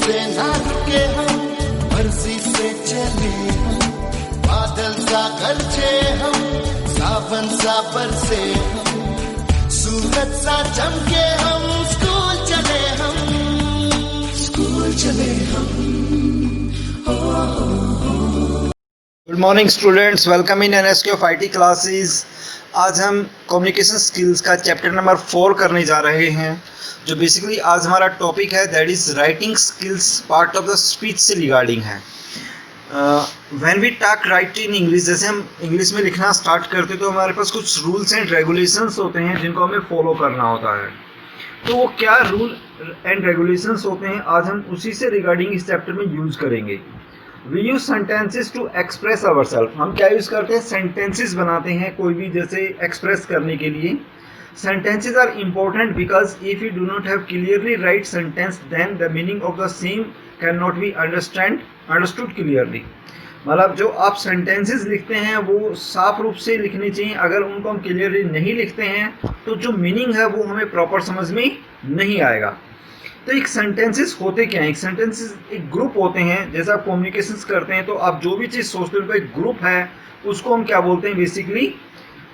से ना रुके हम, मर्जी से चले हम, बादल सा गरजे हम, सावन सा बरसे हम, सूरज सा चमके हम, स्कूल चले हम, स्कूल चले हम। Good morning students, welcome in NSK of IT classes. आज हम कम्युनिकेशन स्किल्स का चैप्टर नंबर 4 करने जा रहे हैं, जो बेसिकली आज हमारा टॉपिक है, that is writing skills, part of the speech से रिगार्डिंग है। When we talk write in English, जैसे हम इंग्लिश में लिखना स्टार्ट करते तो हमारे पास कुछ रूल्स एंड रेगुलेशंस होते हैं जिनको हमें फॉलो करना होता है। तो वो क्या रूल एंड रेगुलेशंस होते हैं, आज हम उसी से रिगार्डिंग इस चैप्टर में यूज करेंगे। We use sentences to express ourselves। हम क्या यूज़ करते हैं, सेंटेंसेस बनाते हैं कोई भी जैसे एक्सप्रेस करने के लिए। Sentences are important because if you do not have clearly write sentence then the meaning of the same can not be understood clearly. मतलब जो आप सेंटेंसेस लिखते हैं वो साफ रूप से लिखने चाहिए। अगर उनको हम क्लियरली नहीं लिखते हैं तो जो मीनिंग है वो हमें प्रॉपर समझ में नहीं आएगा। तो एक सेंटेंसेस होते क्या हैं, एक सेंटेंसेस एक ग्रुप होते हैं। जैसे आप कम्युनिकेशंस करते हैं तो आप जो भी चीज़ सोचते हैं उनका एक ग्रुप है, उसको हम क्या बोलते हैं, बेसिकली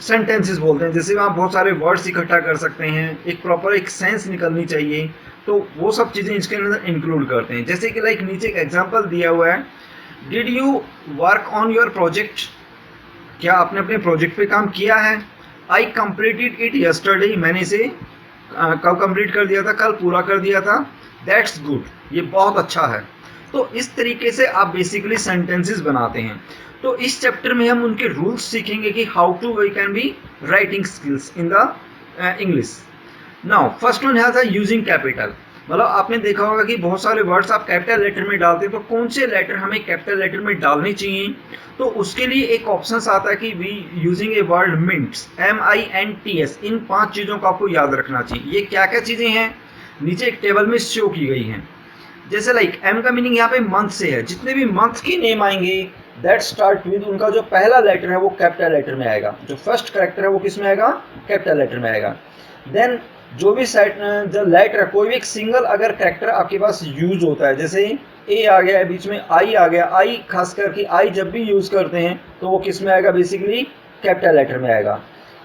सेंटेंसेस बोलते हैं। जैसे आप बहुत सारे वर्ड्स इकट्ठा कर सकते हैं, एक प्रॉपर एक सेंस निकलनी चाहिए, तो वो सब चीज़ें इसके अंदर इंक्लूड करते हैं। जैसे कि लाइक नीचे एक एग्जाम्पल दिया हुआ है, did you work on your project, क्या आपने अपने प्रोजेक्ट पे काम किया है। आई कंप्लीटेड इट यस्टरडे, मैंने इसे कब कंप्लीट कर दिया था, कल पूरा कर दिया था। दैट्स गुड, ये बहुत अच्छा है। तो इस तरीके से आप बेसिकली सेंटेंसेस बनाते हैं। तो इस चैप्टर में हम उनके रूल्स सीखेंगे कि how to we can be writing skills in the English. Now first one has a using capital. मतलब आपने देखा होगा कि बहुत सारे वर्ड्स आप कैपिटल लेटर में डालते हैं, तो कौन से लेटर हमें कैपिटल लेटर में डालने चाहिए। तो उसके लिए एक ऑप्शन आता है कि we using a word mints, MINTS। इन 5 चीज़ों को आपको याद रखना चाहिए। ये क्या क्या चीज़ें हैं, नीचे एक टेबल में शो की गई हैं। जैसे लाइक M का मीनिंग यहाँ पे मंथ से है। जितने भी मंथ के नेम आएंगे दैट स्टार्ट विद, उनका जो पहला लेटर है वो कैपिटल लेटर में आएगा, जो फर्स्ट कैरेक्टर है वो किस में आएगा, कैपिटल लेटर में आएगा। देन जो भी जो लेटर, कोई भी एक सिंगल अगर कैरेक्टर आपके पास यूज होता है, जैसे ए आ गया, बीच में आई आ गया, आई खास करके आई जब भी यूज करते हैं तो वो किस में आएगा, बेसिकली कैपिटल लेटर में आएगा।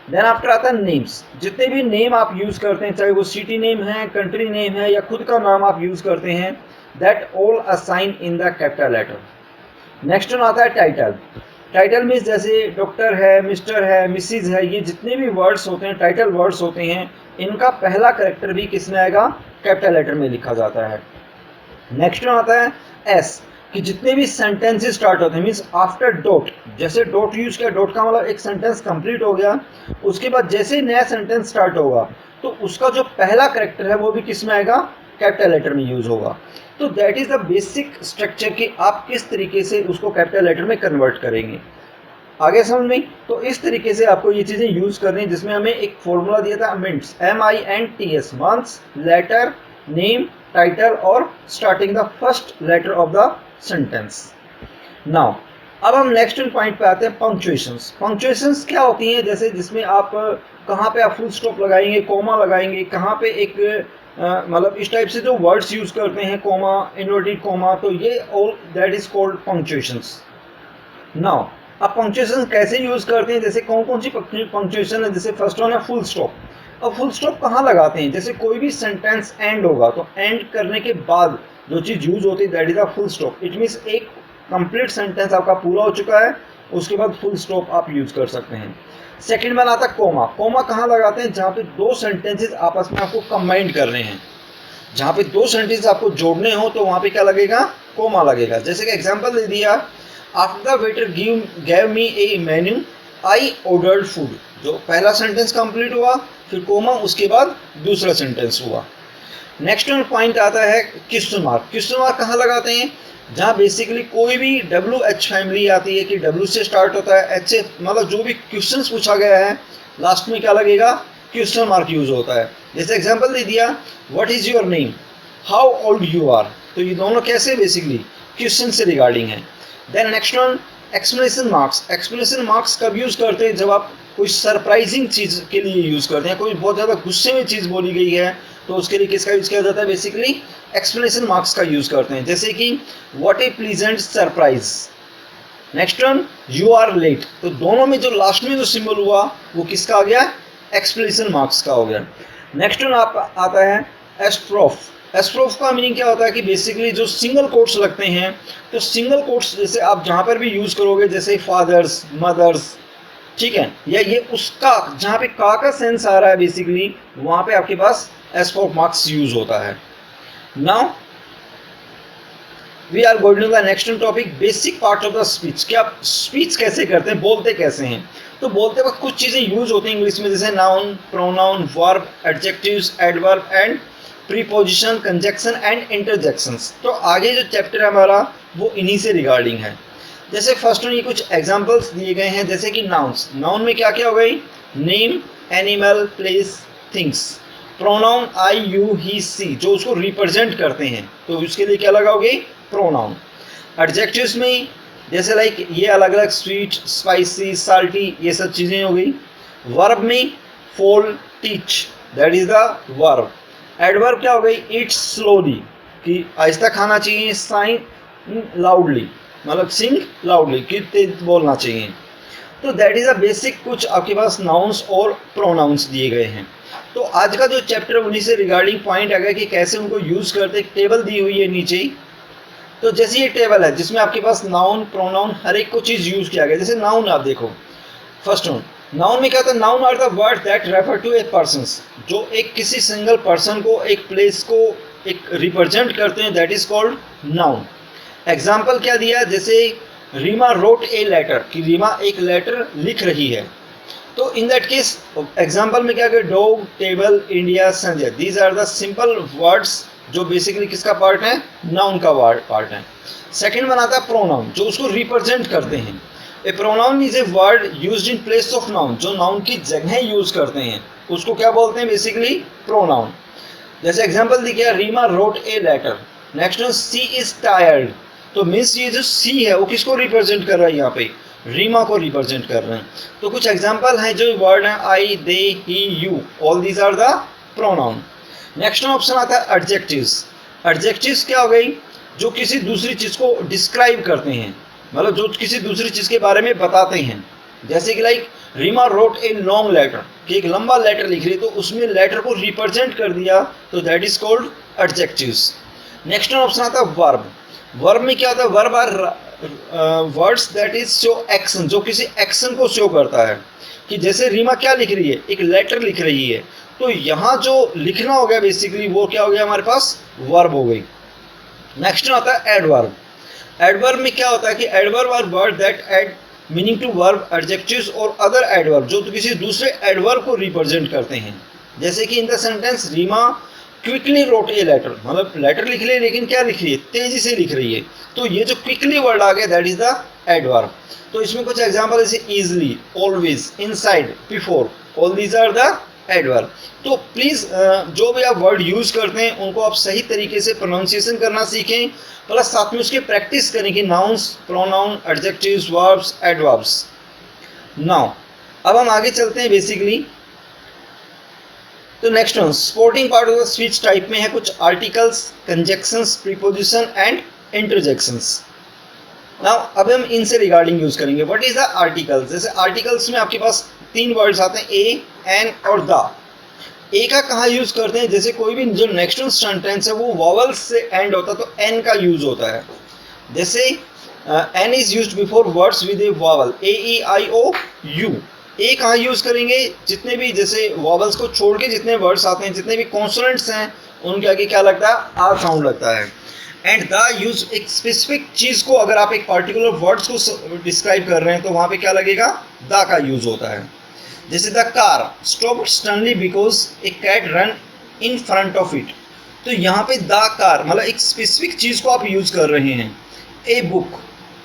देन आफ्टर आता है नेम्स। जितने भी नेम आप यूज करते हैं, चाहे वो सिटी नेम है, कंट्री नेम है, या खुद का नाम आप यूज करते हैं, that all assign in the capital letter. Next one आता है टाइटल। टाइटल मीन्स जैसे डॉक्टर है, मिस्टर है, मिसिज है, ये जितने भी वर्ड्स होते हैं, टाइटल वर्ड्स होते हैं, इनका पहला कैरेक्टर भी किस में आएगा, कैपिटल लेटर में लिखा जाता है। नेक्स्ट वन आता है एस, कि जितने भी सेंटेंसेस स्टार्ट होते हैं, मीन्स आफ्टर डॉट, जैसे डॉट यूज किया, डॉट का मतलब एक सेंटेंस कंप्लीट हो गया, उसके बाद जैसे नया सेंटेंस स्टार्ट होगा तो उसका जो पहला कैरेक्टर है वो भी किस में आएगा, कैपिटल लेटर में यूज होगा। तो that is the basic structure कि आप किस तरीके से उसको कैपिटल लेटर में कन्वर्ट करेंगे। आगे समझ में, तो इस तरीके से आपको ये चीज़ें यूज करनी है, जिसमें हमें एक फॉर्मूला दिया था mints, MINTS, months, letter, name, title और starting the first letter of the sentence. Now अब हम नेक्स्ट पॉइंट पे आते हैं, पंक्चुएशंस। पंक्चुएशंस क्या होती हैं, जैसे जिसमें आप कहाँ पे आप फुल स्टॉप लगाएंगे, कोमा लगाएंगे, कहाँ पे एक मतलब इस टाइप से जो वर्ड्स यूज करते हैं, कोमा, इन्वर्टेड कोमा, तो ये all that is called punctuations. Now अब पंक्चुएशन कैसे यूज करते हैं, जैसे कौन कौन सी पंक्चुएशन है। जैसे फर्स्ट वन है फुल स्टॉप। अब फुल स्टॉप कहाँ लगाते हैं, जैसे कोई भी सेंटेंस एंड होगा तो एंड करने के बाद जो चीज़ यूज होती है that is a full stop. It means एक कंप्लीट सेंटेंस आपका पूरा हो चुका है, उसके बाद फुल स्टॉप आप यूज कर सकते हैं। सेकेंड वन आता है कोमा। कोमा कहाँ लगाते हैं, जहाँ पे दो सेंटेंसेस आपस में आपको कंबाइंड करने हैं, जहाँ पे दो सेंटेंस आपको जोड़ने हो तो वहाँ पे क्या लगेगा, कोमा लगेगा। जैसे कि एग्जाम्पल दे दिया, after the waiter gave me a menu, I ordered food। जो पहला सेंटेंस कंप्लीट हुआ, फिर कोमा, उसके बाद दूसरा सेंटेंस हुआ। नेक्स्ट वन पॉइंट आता है क्वेश्चन मार्क। क्वेश्चन मार्क कहाँ लगाते हैं, जहाँ बेसिकली कोई भी WH फैमिली आती है कि W से स्टार्ट होता है, H से, मतलब जो भी क्वेश्चन पूछा गया है लास्ट में क्या लगेगा, क्वेश्चन मार्क यूज होता है। जैसे एग्जाम्पल दे दिया, what is your name, how old you are, तो ये दोनों कैसे बेसिकली क्वेश्चन से रिगार्डिंग है। Then next one explanation marks. Explanation marks कब यूज करते हैं, जब आप कोई सरप्राइजिंग चीज़ के लिए यूज़ करते हैं, कोई बहुत ज़्यादा गुस्से में चीज़ बोली गई है तो उसके लिए किसका यूज किया जाता है, बेसिकली एक्सप्लेनेशन मार्क्स का यूज करते हैं, जैसे कि what a pleasant surprise. Next one you are late, तो दोनों में जो लास्ट में जो सिंबल हुआ वो किसका आ गया, एक्सप्लेनेशन मार्क्स का हो गया। नेक्स्ट वन आता है एस्ट्रोफ। एस्ट्रोफ का मीनिंग क्या होता है कि बेसिकली जो सिंगल कोट्स लगते हैं, तो सिंगल कोट्स जैसे आप जहाँ पर भी यूज करोगे, जैसे फादर्स, मदर्स, ठीक है, या ये उसका जहाँ पे का सेंस आ रहा है बेसिकली वहाँ पे आपके पास एस्ट्रोफ मार्क्स यूज होता है। Now we are going to the next topic, basic part of the speech, कि आप स्पीच कैसे करते हैं, बोलते कैसे हैं। तो बोलते वक्त कुछ चीज़ें यूज होती हैं इंग्लिश में, जैसे noun, pronoun, verb, adjectives, adverb and preposition, conjunction and interjections. तो आगे जो चैप्टर है हमारा वो इन्हीं से रिगार्डिंग है। जैसे फर्स्ट में ये कुछ एग्जांपल्स दिए गए हैं, जैसे कि नाउन्स, नाउन में क्या क्या हो गई, name, animal, place, things. Pronoun I, you, he, she, जो उसको रिप्रेजेंट करते हैं, तो उसके लिए क्या लगाओगे, प्रोनाउन। एडजेक्टिव्स में जैसे लाइक ये अलग अलग स्वीट, स्पाइसी, साल्टी, ये सब चीज़ें हो गई। वर्ब में fall, teach, that is the verb. Adverb क्या हो गई, ईट स्लोली, कि आहिस्ता खाना चाहिए, साइन लाउडली, मतलब सिंग लाउडली, कि तेज बोलना चाहिए। तो दैट इज़ अ बेसिक कुछ आपके पास नाउन्स और प्रोनाउंस दिए गए हैं। तो आज का जो चैप्टर उन्हीं से रिगार्डिंग पॉइंट आ गया कि कैसे उनको यूज़ करते, एक टेबल दी हुई है नीचे। तो जैसे ये टेबल है जिसमें आपके पास नाउन, प्रोनाउन, हर एक को चीज़ यूज़ किया गया। जैसे नाउन आप देखो, फर्स्ट वन, नाउन में क्या होता है, noun are the word that refer to a person, जो एक किसी सिंगल पर्सन को, एक प्लेस को एक रिप्रेजेंट करते हैं, that is called noun. Example क्या दिया, जैसे रीमा रोट ए लेटर, कि रीमा एक लेटर लिख रही है। तो इन दैट केस एग्जाम्पल में क्या, dog, table, India, Sanjay, these are the simple words जो बेसिकली किसका पार्ट है, नाउन का पार्ट है। सेकेंड वन आता है प्रोनाउन, जो उसको रिप्रेजेंट करते हैं। A pronoun is a word used in place of noun, जो नाउन की जगह यूज करते हैं उसको क्या बोलते हैं, बेसिकली प्रोनाउन। जैसे एग्जांपल दी गया, Reema wrote a letter. Next one, she is tired, तो मीन्स ये जो सी है वो किसको रिप्रेजेंट कर रहा है, यहाँ पे रीमा को रिप्रेजेंट कर रहे हैं। तो कुछ एग्जांपल हैं जो वर्ड हैं, I, they, he, you, all these are the pronoun. Next option आता है एडजेक्टिव्स। एडजेक्टिव्स क्या हो गई, जो किसी दूसरी चीज़ को डिस्क्राइब करते हैं, मतलब जो किसी दूसरी चीज़ के बारे में बताते हैं। जैसे कि like Reema wrote a long letter, कि एक लंबा लेटर लिख रही है, तो उसमें लेटर को रिप्रेजेंट कर दिया, तो that is called adjectives. Next option आता है वर्ब। वर्ब में क्या होता है, verb are words that is show action, जो किसी एक्शन को शो करता है। कि जैसे रीमा क्या लिख रही है, एक लेटर लिख रही है, तो यहाँ जो लिखना हो गया बेसिकली वो क्या हो गया, हमारे पास वर्ब हो गई। नेक्स्ट आता है एडवर्ब। एडवर्ब में क्या होता है कि adverb are word that add meaning to verb, adjectives और अदर एडवर्ब, जो तो किसी दूसरे एडवर्ब को रिप्रेजेंट करते हैं। जैसे कि in the sentence Reema quickly wrote a letter, मतलब लेटर लिख रही है लेकिन क्या लिख रही है, तेजी से लिख रही है। तो ये जो क्विकली वर्ड आ गया दैट इज द एडवर्ब। तो इसमें कुछ एग्जांपल जैसे easily, always, inside, before, all these are the adverb. तो प्लीज़ जो भी आप वर्ड यूज़ करते हैं उनको आप सही तरीके से प्रोनाउंसिएशन करना सीखें, प्लस साथ में उसकी प्रैक्टिस करें कि nouns, pronoun, adjectives, verbs, adverbs. Now अब हम आगे चलते हैं बेसिकली। तो next one, supporting part of the speech type में है कुछ articles, conjunctions, preposition and interjections. Now अब हम इनसे रिगार्डिंग यूज करेंगे। What is the articles. जैसे आर्टिकल्स में आपके पास तीन वर्ड्स आते हैं, ए, एन और द। ए का कहाँ यूज करते हैं, जैसे कोई भी जो नेक्स्ट सेंटेंस है वो वॉवल्स से एंड होता है तो एन का यूज होता है। जैसे an is used before words with a vowel, a, e, i, o, u. A कहाँ यूज करेंगे, जितने भी जैसे वॉवल्स को छोड़ के जितने वर्ड्स आते हैं, जितने भी कॉन्सोनेंट्स हैं उनके आगे क्या लगता है, आ साउंड लगता है। एंड द यूज एक स्पेसिफिक चीज़ को, अगर आप एक पर्टिकुलर वर्ड्स को डिस्क्राइब कर रहे हैं तो वहाँ पे क्या लगेगा, द का यूज होता है। जैसे the car stopped suddenly because a cat run in front of it, तो यहाँ पे द कार मतलब एक स्पेसिफिक चीज़ को आप यूज कर रहे हैं। A book,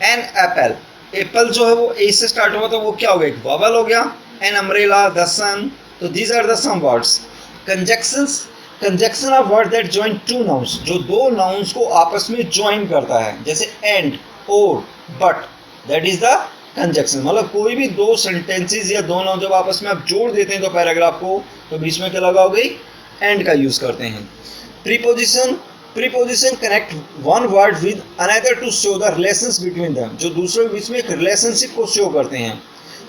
an apple, apple जो है वो ए से स्टार्ट हुआ तो वो क्या हो गया, एक वॉवल हो गया। एन अम्ब्रेला, द सन, तो these are the some words. Conjunctions, conjunction of word that join two nouns, जो दो नाउन्स को आपस में ज्वाइन करता है। जैसे एंड, और, but, that is the conjunction. मतलब कोई भी दो सेंटेंसेस या दो नाउन जब आपस में आप जोड़ देते हैं तो पैराग्राफ को, तो बीच में क्या लगाओगे, एंड का यूज करते हैं। Preposition connect one word with another to show the relations between them, जो दूसरों के बीच में एक रिलेशनशिप को शो करते हैं।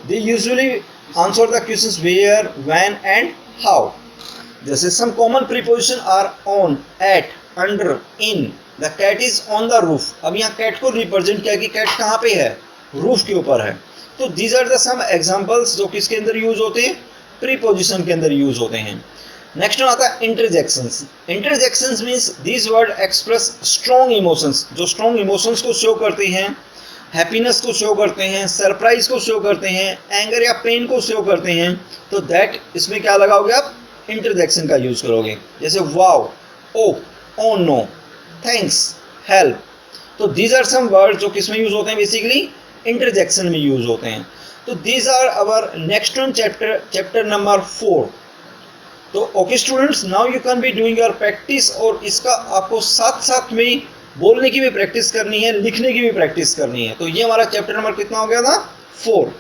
They usually answer the questions where, when and how. जैसे some common preposition are on, at, under, in. The cat is on the roof. अब यहाँ कैट को रिप्रेजेंट किया कि कैट कहाँ पे है, रूफ के ऊपर है। तो these are the some examples जो किसके अंदर यूज होते हैं, प्रीपोजिशन के अंदर यूज होते हैं। नेक्स्ट आता है interjections. Interjections means these word express strong emotions, जो स्ट्रॉन्ग इमोशंस को शो करते हैं, हैप्पीनेस को शो करते हैं, सरप्राइज को शो करते हैं, एंगर या पेन को शो करते हैं। तो दैट इसमें क्या लगाओगे आप, इंटरजेक्शन का यूज करोगे। जैसे वाओ, ओ, ओ नो, थैंक्स, हेल्प। तो दीज आर सम वर्ड जो किसमें यूज होते हैं, बेसिकली इंटरजेक्शन में यूज होते हैं। तो these are our next one chapter number 4। तो okay students, now you can be doing your practice, और इसका आपको साथ साथ में बोलने की भी प्रैक्टिस करनी है, लिखने की भी प्रैक्टिस करनी है। तो ये हमारा चैप्टर नंबर कितना हो गया था, 4।